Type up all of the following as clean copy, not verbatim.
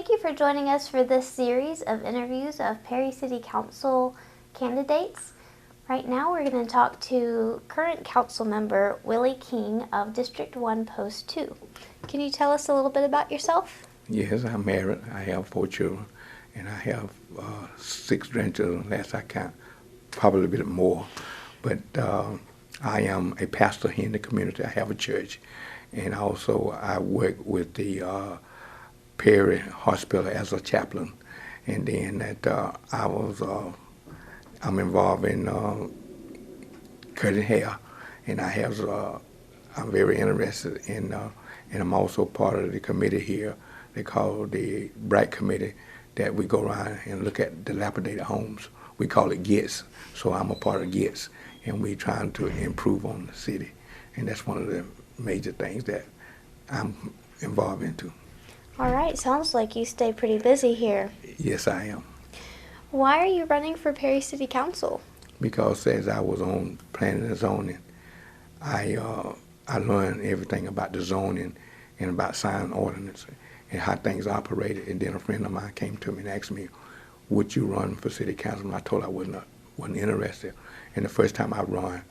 Thank you for joining us for this series of interviews of Perry City Council candidates. Right now we're going to talk to current council member Willie King of District 1, Post 2. Can you tell us a little bit about yourself? Yes, I'm married. I have 4 children, and I have 6 grandchildren, last I count, probably a bit more. But I am a pastor here in the community. I have a church, and also I work with the Perry Hospital as a chaplain. And then that I'm involved in cutting hair, and I'm very interested in, and I'm also part of the committee here. They call the Bright Committee, that we go around and look at dilapidated homes. We call it GETS, so I'm a part of GETS, and we're trying to improve on the city. And that's one of the major things that I'm involved into. All right, sounds like you stay pretty busy here. Yes, I am. Why are you running for Perry City Council? Because as I was on planning and zoning, I learned everything about the zoning and about sign ordinance and how things operated. And then a friend of mine came to me and asked me, would you run for city council? And I told her I wasn't interested. And the first time I run,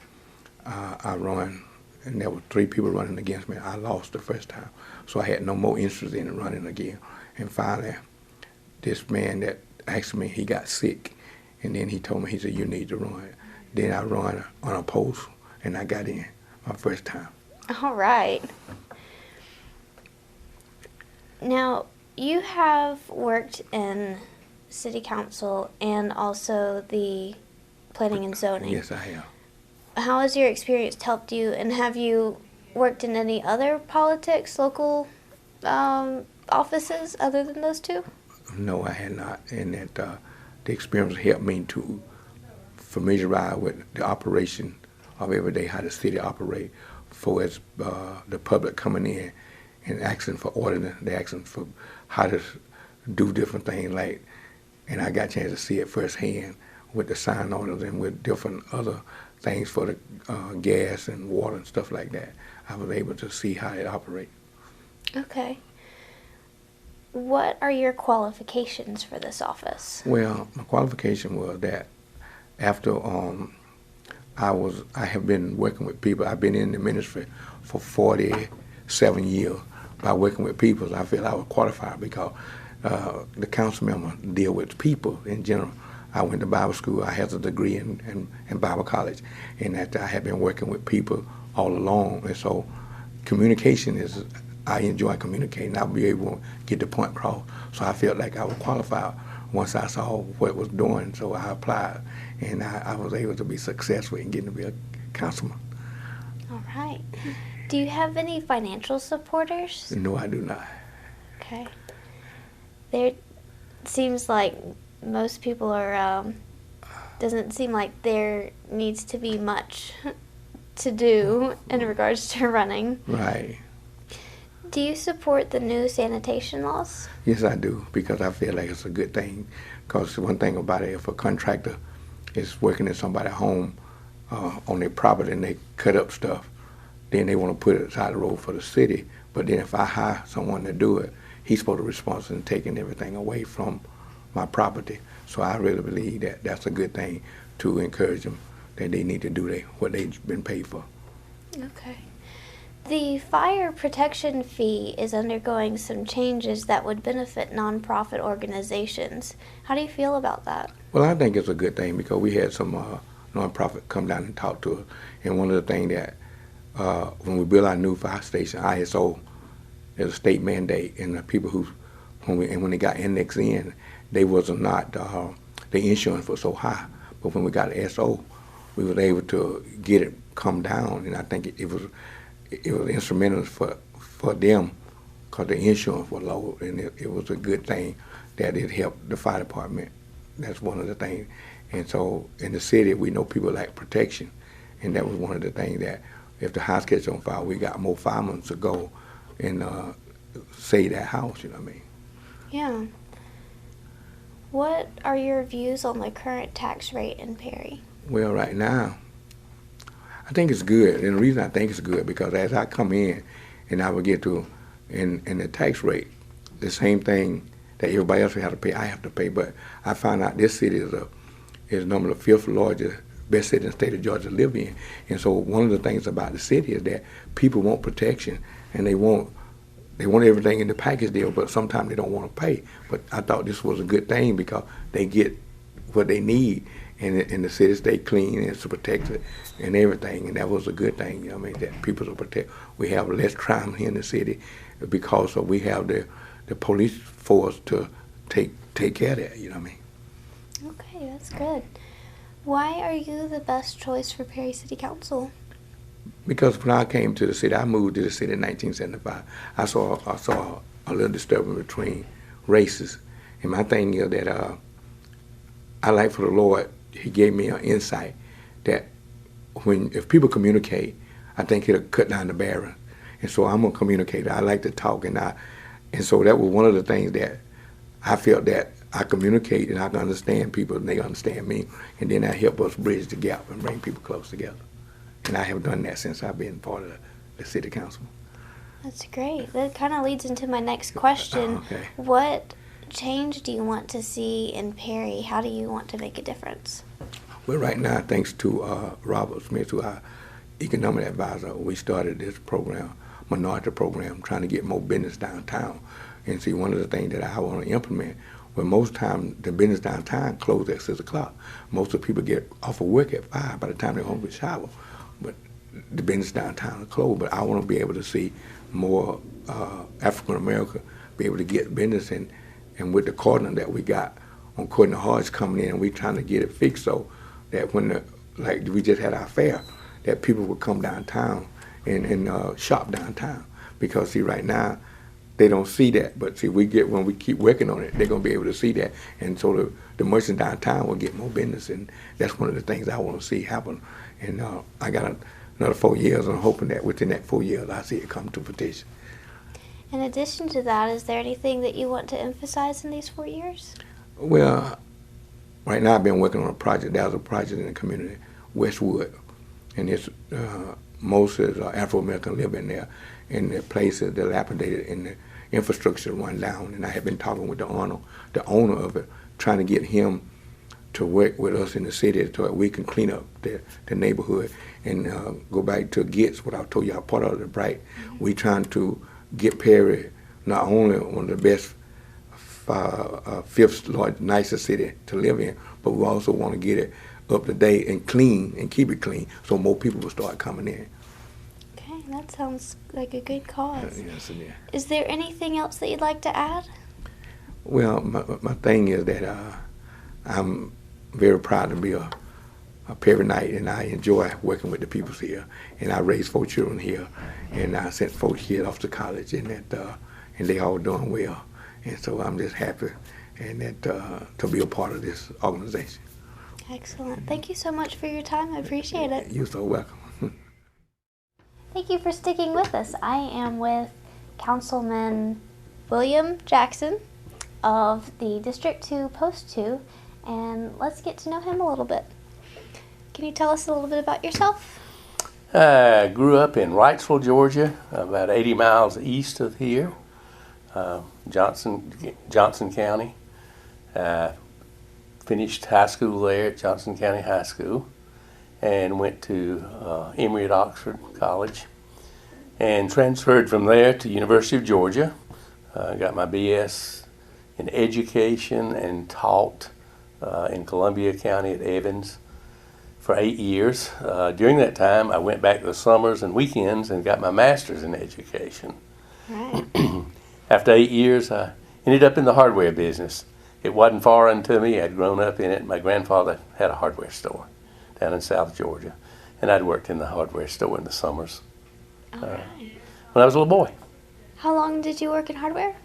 and there were 3 people running against me. I lost the first time. So I had no more interest in running again. And finally, this man that asked me, he got sick. And then he told me, he said, you need to run. Then I run on a post, and I got in my first time. All right. Now, you have worked in city council and also the planning and zoning. Yes, I have. How has your experience helped you, and have you worked in any other politics, local offices other than those 2? No, I had not. And that the experience helped me to familiarize with the operation of every day, how the city operates, for as the public coming in and asking for ordinance, they asking for how to do different things, like, and I got a chance to see it firsthand with the sign orders and with different other things for the gas and water and stuff like that. I was able to see how it operates. Okay. What are your qualifications for this office? Well, my qualification was that after I have been working with people. I've been in the ministry for 47 years. By working with people, I feel I was qualified because the council member deal with people in general. I went to Bible school. I have a degree in Bible college, and that I have been working with people all along. And so communication is, I enjoy communicating. I'll be able to get the point across. So I felt like I was qualified once I saw what it was doing. So I applied, and I was able to be successful in getting to be a councilman. All right. Do you have any financial supporters? No, I do not. Okay. There seems like most people are, doesn't seem like there needs to be much to do in regards to running. Right. Do you support the new sanitation laws? Yes, I do, because I feel like it's a good thing. Because one thing about it, if a contractor is working in somebody's home on their property and they cut up stuff, then they want to put it side the road for the city. But then if I hire someone to do it, he's supposed to be responsible in taking everything away from my property. So I really believe that that's a good thing to encourage them, that they need to do what they've been paid for. Okay. The fire protection fee is undergoing some changes that would benefit nonprofit organizations. How do you feel about that? Well, I think it's a good thing because we had some nonprofit come down and talk to us. And one of the things that when we built our new fire station, ISO, there's a state mandate, and the people when they got indexed in, they was not, the insurance was so high. But when we got SO, we were able to get it come down, and I think it was instrumental for them because the insurance was low, and it was a good thing that it helped the fire department. That's one of the things. And so in the city, we know people like protection, and that was one of the things that if the house gets on fire, we got more firemen to go and save that house, you know what I mean? Yeah. What are your views on the current tax rate in Perry? Well, right now, I think it's good. And the reason I think it's good because as I come in and I would get to in the tax rate, the same thing that everybody else have to pay, I have to pay. But I found out this city is number the fifth largest, best city in the state of Georgia to live in. And so one of the things about the city is that people want protection, and they want everything in the package deal, but sometimes they don't want to pay. But I thought this was a good thing because they get what they need, and the city stay clean and it's protected and everything, and that was a good thing. You know what I mean, that people are protected. We have less crime here in the city because we have the police force to take care of that. You know what I mean? Okay, that's good. Why are you the best choice for Perry City Council? Because when I came to the city, I moved to the city in 1975. I saw a little disturbance between races, and my thing is that I like for the Lord. He gave me an insight that if people communicate, I think it'll cut down the barrier. And so I'm a communicator. I like to talk, and so that was one of the things that I felt that I communicate and I can understand people and they understand me, and then that help us bridge the gap and bring people close together. And I have done that since I've been part of the city council. That's great. That kind of leads into my next question. Okay. What change do you want to see in Perry? How do you want to make a difference? Well, right now, thanks to Robert Smith, who our economic advisor, we started this program, minority program, trying to get more business downtown. And see, one of the things that I want to implement, well, most time the business downtown closes at 6 o'clock. Most of the people get off of work at 5 by the time they're home to shower. But the business downtown is closed. But I want to be able to see more African American be able to get business, and with the cordon that we got on Courtney Hart's coming in, and we trying to get it fixed so that when like we just had our fair, that people would come downtown and shop downtown. Because see, right now they don't see that, but see, when we keep working on it, they're gonna be able to see that, and so the merchants downtown will get more business, and that's one of the things I want to see happen. And I got another 4 years, and I'm hoping that within that 4 years, I see it come to fruition. In addition to that, is there anything that you want to emphasize in these 4 years? Well, right now I've been working on a project. That was a project in the community, Westwood, and it's most is Afro-American live in there, and the place is dilapidated and the infrastructure run down. And I have been talking with the owner of it, trying to get him to work with us in the city so that we can clean up the neighborhood and go back to Gets, what I told you, I'm part of the Bright. Mm-hmm. We trying to get Perry not only one of the best fifth nicest city to live in, but we also want to get it up to date and clean and keep it clean so more people will start coming in. Okay, that sounds like a good cause. Yes, yeah. Is there anything else that you'd like to add? Well, my thing is that I'm very proud to be a Perry Knight, and I enjoy working with the people here. And I raised 4 children here, and I sent 4 kids off to college, and they all doing well. And so I'm just happy and to be a part of this organization. Excellent. Thank you so much for your time. I appreciate it. You're so welcome. Thank you for sticking with us. I am with Councilman William Jackson of the District 2 Post 2, and let's get to know him a little bit. Can you tell us a little bit about yourself? I grew up in Wrightsville, Georgia, about 80 miles east of here, Johnson County. Finished high school there at Johnson County High School and went to Emory at Oxford College and transferred from there to University of Georgia. Got my BS in education and taught in Columbia County at Evans for 8 years. During that time, I went back to the summers and weekends and got my master's in education. Right. After 8 years, I ended up in the hardware business. It wasn't foreign to me. I'd grown up in it. My grandfather had a hardware store down in South Georgia, and I'd worked in the hardware store in the summers Right. when I was a little boy. How long did you work in hardware?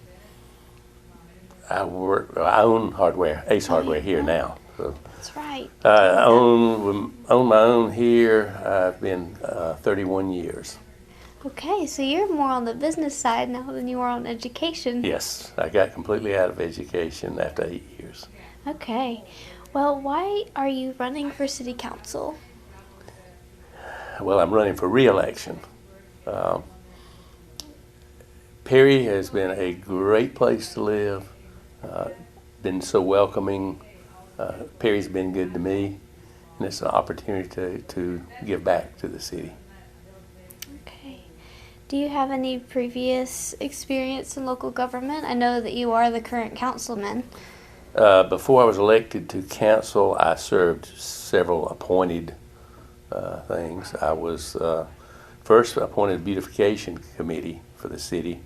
I own hardware, Ace Hardware here now. So, That's right. I own my own here. I've been 31 years. Okay, so you're more on the business side now than you are on education. Yes, I got completely out of education after 8 years. Okay. Well, why are you running for city council? Well, I'm running for re-election. Perry has been a great place to live, been so welcoming. Perry's been good to me, and it's an opportunity to give back to the city. Okay. Do you have any previous experience in local government? I know that you are the current councilman. Before I was elected to council, I served several appointed things. I was first appointed beautification committee for the city,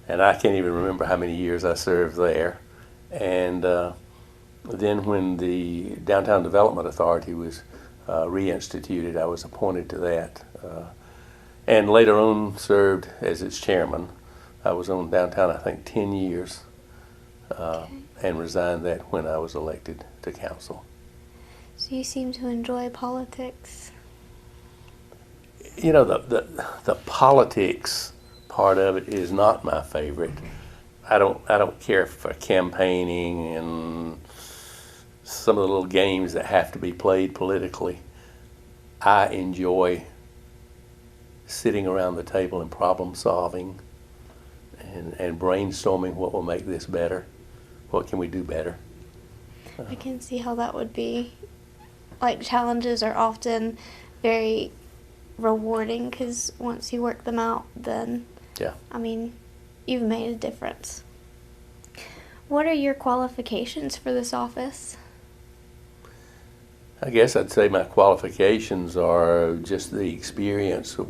and I can't even remember how many years I served there. And then when the Downtown Development Authority was reinstituted, I was appointed to that. And later on served as its chairman. I was on downtown, I think, 10 years, and resigned that when I was elected to council. So you seem to enjoy politics. You know, the politics part of it is not my favorite. I don't care for campaigning and some of the little games that have to be played politically. I enjoy sitting around the table and problem solving and brainstorming what will make this better. What can we do better? I can see how that would be. Like, challenges are often very rewarding because once you work them out, then, Yeah. I mean, you've made a difference. What are your qualifications for this office? I guess I'd say my qualifications are just the experience of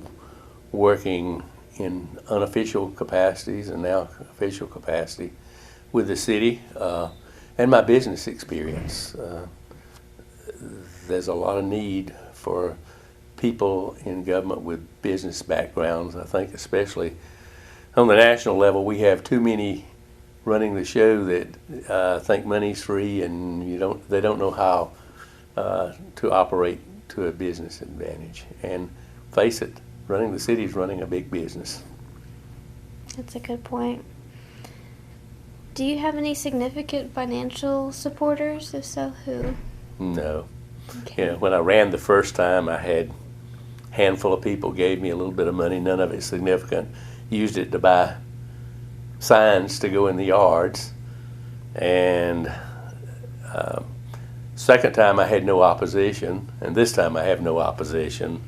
working in unofficial capacities and now official capacity with the city, and my business experience. There's a lot of need for people in government with business backgrounds. I think especially on the national level, we have too many running the show that think money's free and they don't know how to operate to a business advantage. And face it, running the city is running a big business. That's a good point. Do you have any significant financial supporters? If so, who? No. Okay. You know, when I ran the first time, I had a handful of people gave me a little bit of money, none of it significant. Used it to buy signs to go in the yards. And second time I had no opposition, and this time I have no opposition.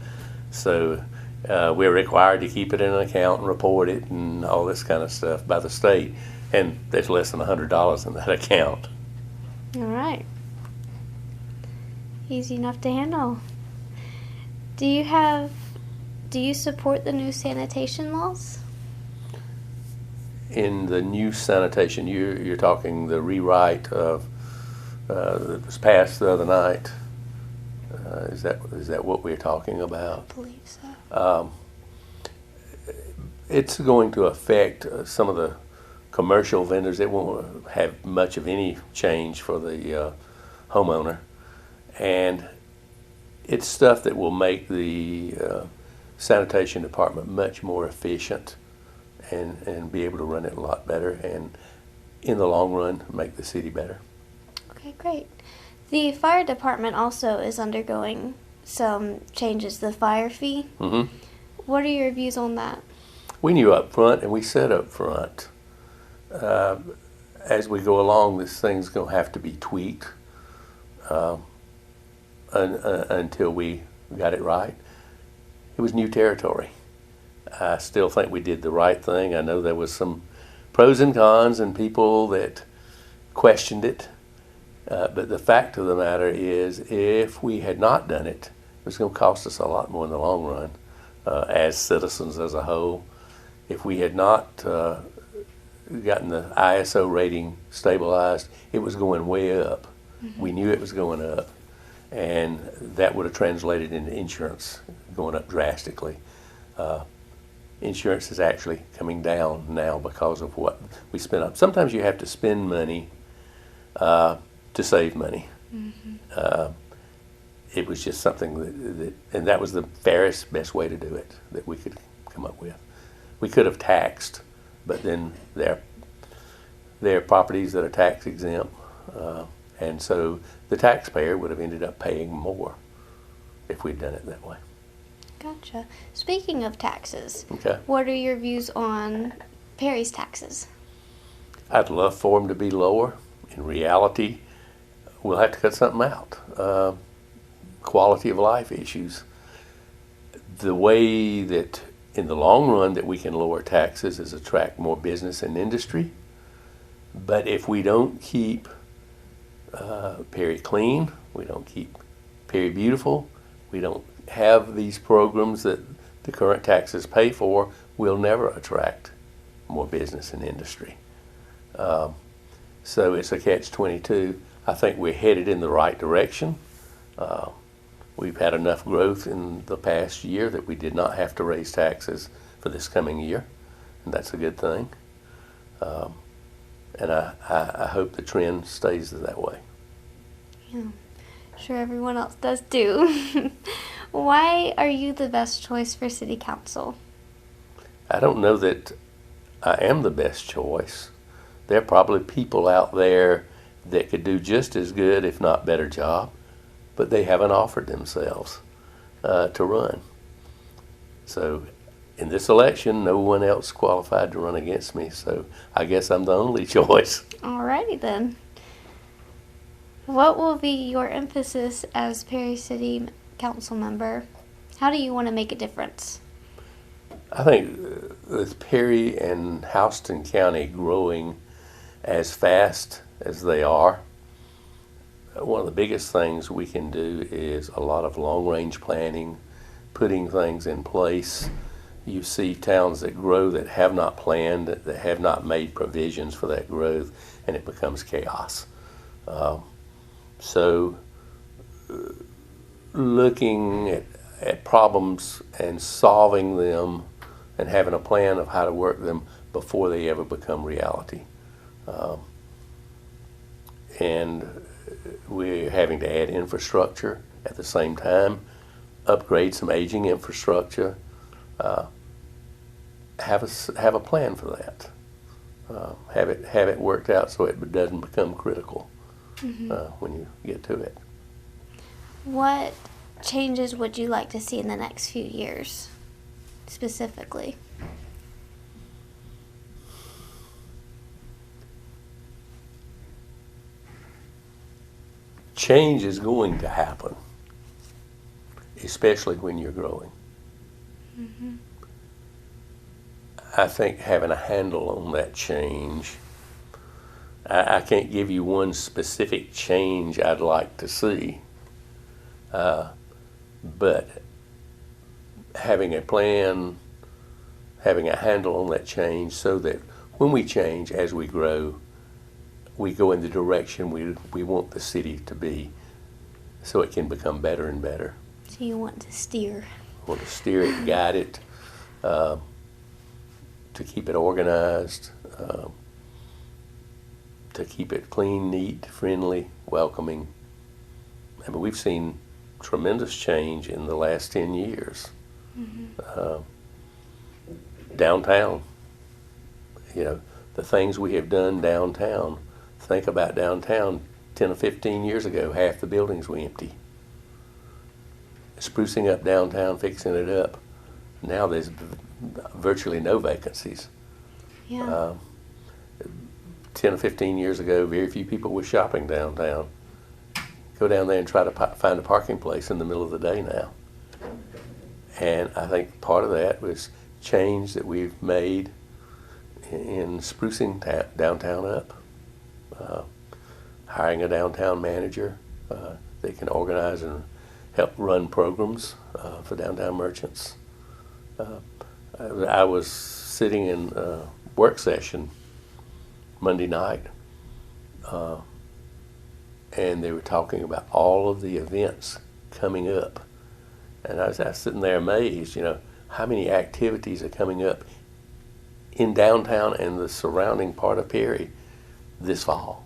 So we're required to keep it in an account and report it and all this kind of stuff by the state. And there's less than $100 in that account. All right. Easy enough to handle. Do you support the new sanitation laws? In the new sanitation, you're talking the rewrite of that was passed the other night. Is that what we're talking about? I believe so. It's going to affect some of the commercial vendors. It won't have much of any change for the homeowner, and it's stuff that will make the sanitation department much more efficient and be able to run it a lot better, and in the long run make the city better. Okay, great. The fire department also is undergoing some changes, the fire fee. Mm-hmm. What are your views on that? We knew up front, and we said up front, as we go along, this thing's going to have to be tweaked until we got it right. It was new territory. I still think we did the right thing. I know there was some pros and cons and people that questioned it. But the fact of the matter is, if we had not done it, it was going to cost us a lot more in the long run as citizens as a whole. If we had not gotten the ISO rating stabilized, it was going way up. Mm-hmm. We knew it was going up, and that would have translated into insurance going up drastically. Insurance is actually coming down now because of what we spent up. Sometimes you have to spend money to save money. Mm-hmm. It was just something and that was the fairest, best way to do it that we could come up with. We could have taxed, but then there are properties that are tax exempt, and so the taxpayer would have ended up paying more if we'd done it that way. Gotcha. Speaking of taxes, Okay. what are your views on Perry's taxes? I'd love for them to be lower. In reality, we'll have to cut something out. Quality of life issues. The way that in the long run that we can lower taxes is attract more business and industry. But if we don't keep Perry clean, we don't keep Perry beautiful, we don't have these programs that the current taxes pay for, we'll never attract more business and industry. So it's a catch-22. I think we're headed in the right direction. We've had enough growth in the past year that we did not have to raise taxes for this coming year, and that's a good thing. And I hope the trend stays that way. Yeah, sure everyone else does too. Why are you the best choice for city council? I don't know that I am the best choice. There are probably people out there that could do just as good, if not better job, but they haven't offered themselves to run. So in this election, no one else qualified to run against me, so I guess I'm the only choice. Alrighty then. What will be your emphasis as Perry City Council member? How do you want to make a difference? I think with Perry and Houston County growing as fast as they are, one of the biggest things we can do is a lot of long-range planning, putting things in place. You see towns that grow that have not planned, that have not made provisions for that growth, and it becomes chaos. So looking at problems and solving them and having a plan of how to work them before they ever become reality. And we're having to add infrastructure at the same time, upgrade some aging infrastructure, have a plan for that. Have it worked out so it doesn't become critical when you get to it. What changes would you like to see in the next few years, specifically? Change is going to happen, especially when you're growing. I think having a handle on that change, I can't give you one specific change I'd like to see, but having a plan, having a handle on that change so that when we change, as we grow, we go in the direction we want the city to be so it can become better and better. So you want to steer. Want to steer it, guide it, to keep it organized, to keep it clean, neat, friendly, welcoming. I mean, we've seen tremendous change in the last 10 years. Downtown, the things we have done downtown. Think about downtown 10 or 15 years ago, half the buildings were empty. Sprucing up downtown, fixing it up. Now there's virtually no vacancies. Yeah. 10 or 15 years ago, very few people were shopping downtown. Go down there and try to find a parking place in the middle of the day now. And I think part of that was change that we've made in sprucing downtown up. Hiring a downtown manager that can organize and help run programs for downtown merchants. I was sitting in a work session Monday night, and they were talking about all of the events coming up. And I was sitting there amazed, how many activities are coming up in downtown and the surrounding part of Perry this fall.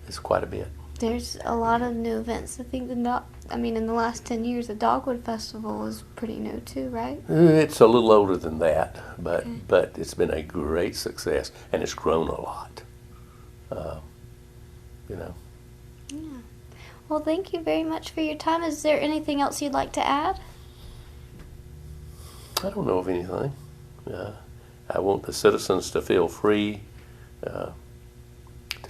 It's quite a bit. There's a lot of new events. I think in the last 10 years, the Dogwood Festival was pretty new too, right? It's a little older than that, but it's been a great success, and it's grown a lot. Yeah. Well, thank you very much for your time. Is there anything else you'd like to add? I don't know of anything. I want the citizens to feel free to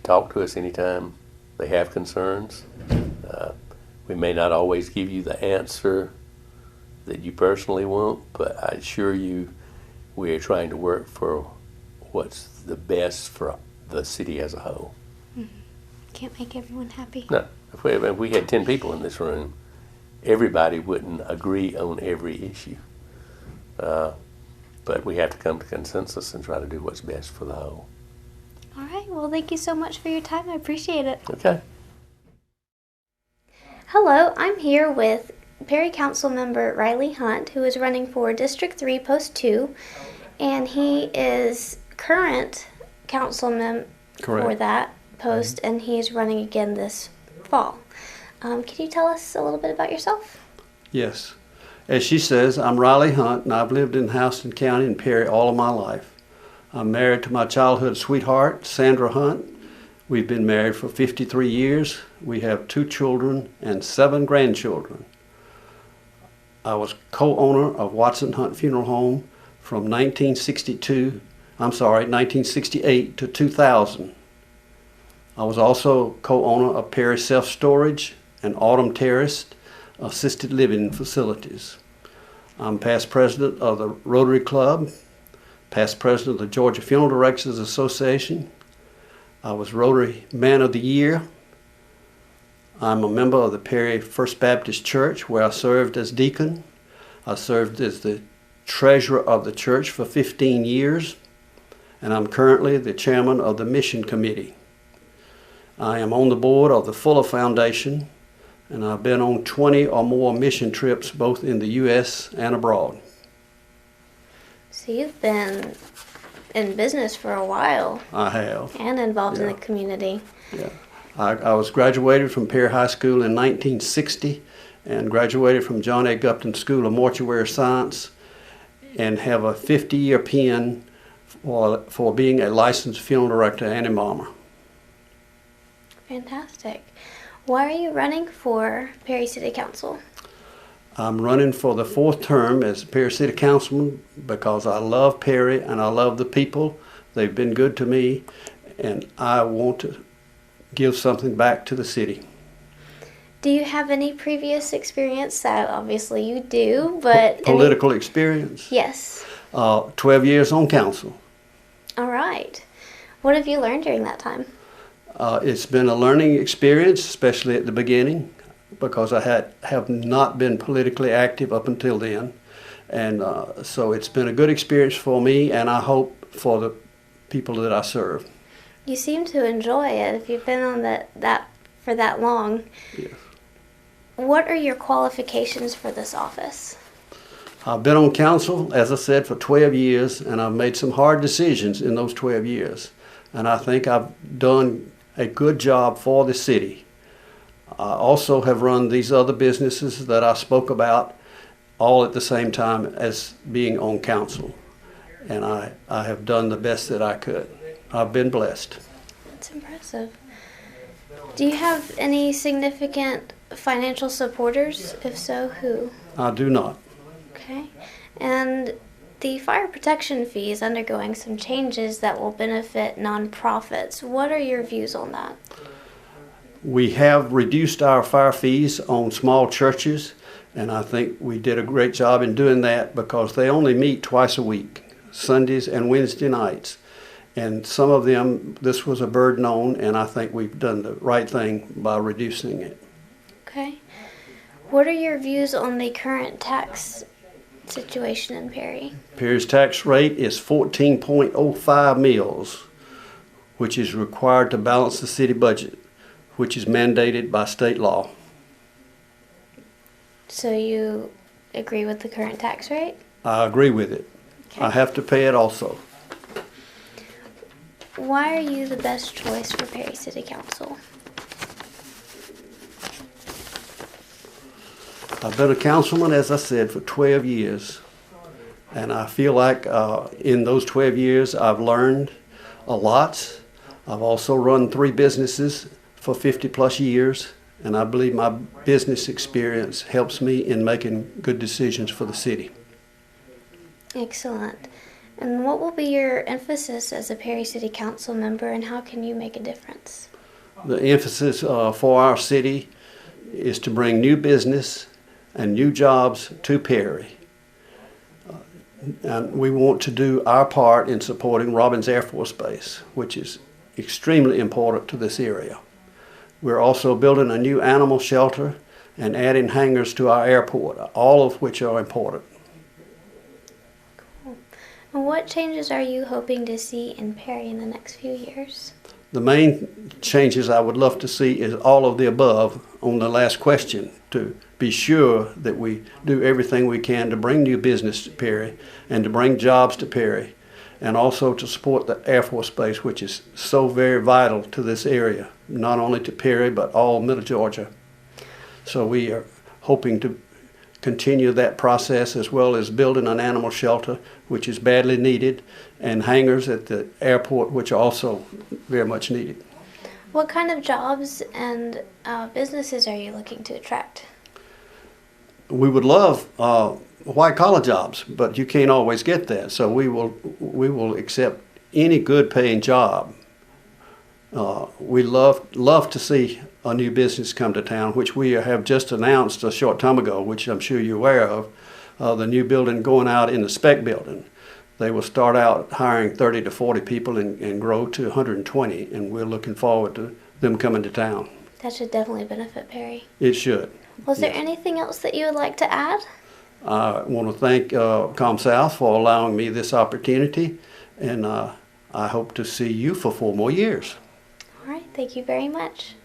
talk to us anytime they have concerns. We may not always give you the answer that you personally want, but I assure you we are trying to work for what's the best for the city as a whole. Can't make everyone happy. No, if we had 10 people in this room, everybody wouldn't agree on every issue. But we have to come to consensus and try to do what's best for the whole. All right. Well, thank you so much for your time. I appreciate it. Okay. Hello, I'm here with Perry Council Member Riley Hunt, who is running for District 3, Post 2, and he is current councilman for that post, and he is running again this fall. Can you tell us a little bit about yourself? Yes. As she says, I'm Riley Hunt, and I've lived in Houston County and Perry all of my life. I'm married to my childhood sweetheart, Sandra Hunt. We've been married for 53 years. We have 2 children and 7 grandchildren. I was co-owner of Watson Hunt Funeral Home from 1968 to 2000. I was also co-owner of Perry Self Storage and Autumn Terrace assisted living facilities. I'm past president of the Rotary Club, past president of the Georgia Funeral Directors Association. I was Rotary Man of the Year. I'm a member of the Perry First Baptist Church, where I served as deacon. I served as the treasurer of the church for 15 years, and I'm currently the chairman of the mission committee. I am on the board of the Fuller Foundation, and I've been on 20 or more mission trips both in the U.S. and abroad. So you've been in business for a while. I have. And involved in the community. Yeah. I was graduated from Perry High School in 1960 and graduated from John A. Gupton School of Mortuary Science and have a 50-year PN for being a licensed funeral director and embalmer. Fantastic. Why are you running for Perry City Council? I'm running for the 4th term as Perry City Councilman because I love Perry and I love the people. They've been good to me, and I want to give something back to the city. Do you have any previous experience? Obviously you do, but... Political experience? Yes. 12 years on council. All right. What have you learned during that time? It's been a learning experience, especially at the beginning, because I have not been politically active up until then. And so it's been a good experience for me, and I hope for the people that I serve. You seem to enjoy it if you've been on that for that long. Yes. What are your qualifications for this office? I've been on council, as I said, for 12 years, and I've made some hard decisions in those 12 years. And I think I've done a good job for the city. I also have run these other businesses that I spoke about all at the same time as being on council. And I have done the best that I could. I've been blessed. That's impressive. Do you have any significant financial supporters? If so, who? I do not. Okay. And the fire protection fee is undergoing some changes that will benefit nonprofits. What are your views on that? We have reduced our fire fees on small churches, and I think we did a great job in doing that because they only meet twice a week, Sundays and Wednesday nights. And some of them, this was a burden on, and I think we've done the right thing by reducing it. Okay. What are your views on the current tax situation in Perry? Perry's tax rate is 14.05 mills, which is required to balance the city budget, which is mandated by state law. So you agree with the current tax rate? I agree with it. Okay. I have to pay it also. Why are you the best choice for Perry City Council? I've been a councilman, as I said, for 12 years. And I feel like in those 12 years I've learned a lot. I've also run 3 businesses for 50 plus years. And I believe my business experience helps me in making good decisions for the city. Excellent. And what will be your emphasis as a Perry City Council member, and how can you make a difference? The emphasis for our city is to bring new business and new jobs to Perry. And we want to do our part in supporting Robins Air Force Base, which is extremely important to this area. We're also building a new animal shelter and adding hangars to our airport, all of which are important. Cool. And what changes are you hoping to see in Perry in the next few years? The main changes I would love to see is all of the above on the last question, to be sure that we do everything we can to bring new business to Perry and to bring jobs to Perry, and also to support the Air Force Base, which is so very vital to this area, not only to Perry but all Middle Georgia. So we are hoping to continue that process, as well as building an animal shelter, which is badly needed, and hangars at the airport, which are also very much needed. What kind of jobs and businesses are you looking to attract? We would love white-collar jobs, but you can't always get that. So we will accept any good-paying job. We love to see a new business come to town, which we have just announced a short time ago, which I'm sure you're aware of, the new building going out in the spec building. They will start out hiring 30 to 40 people and grow to 120, and we're looking forward to them coming to town. That should definitely benefit Perry. It should. Was there anything else that you would like to add? I want to thank ComSouth for allowing me this opportunity, and I hope to see you for 4 more years. All right, thank you very much.